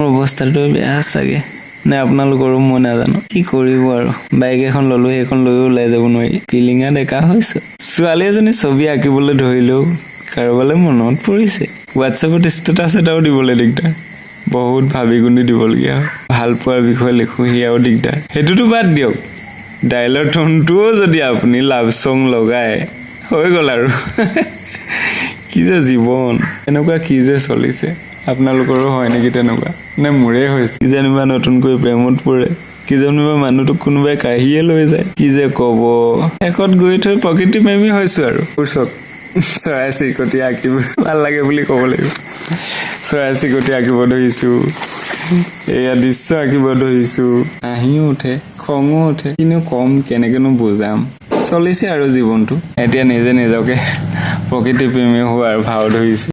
অৱস্থাটো বেয়া চাগে নে আপোনালোকৰো মই নাজানো কি কৰিব আৰু বাইক এখন ললো সেইখন লৈ ওলাই যাব নোৱাৰি পিলিঙা ডেকা হৈছো ছোৱালী এজনী ছবি আঁকিবলৈ ধৰিলেও কাৰোবালৈ মনত পৰিছে হোৱাটছএপত ষ্টেটাছ এটাও দিবলৈ দিগদাৰ বহুত ভাবি গুণি দিবলগীয়া হয় ভাল পোৱাৰ বিষয়ে লিখো সেয়াও দিগদাৰ সেইটোতো বাদ দিয়ক ডাইলগ টোনটোও যদি আপুনি লাভ সং লগায় হৈ গ'ল আৰু কি যে জীৱন এনেকুৱা কি যে চলিছে আপোনালোকৰো হয় নেকি তেনেকুৱা নে মোৰে হৈছে কি জানিবা নতুনকৈ প্ৰেমত পৰে কি জানিবা মানুহটোক কোনোবাই কাঢ়িয়ে লৈ যায় কি যে ক'ব শেষত গৈ থৈ প্ৰকৃতি প্ৰেমী হৈছো আৰু ওচৰত চৰাই চিৰিকটি আঁকিব ভাল লাগে বুলি ক'ব লাগিব চৰাই চিৰিকটি আঁকিব ধৰিছো এয়া দৃশ্য আঁকিব ধৰিছো হাঁহিও উঠে খঙো উঠে কিন্তু কম কেনেকেনো বুজাম চলিছে আৰু জীৱনটো এতিয়া নিজে নিজকে প্ৰকৃতি প্ৰেমী হোৱাৰ ভাও ধৰিছো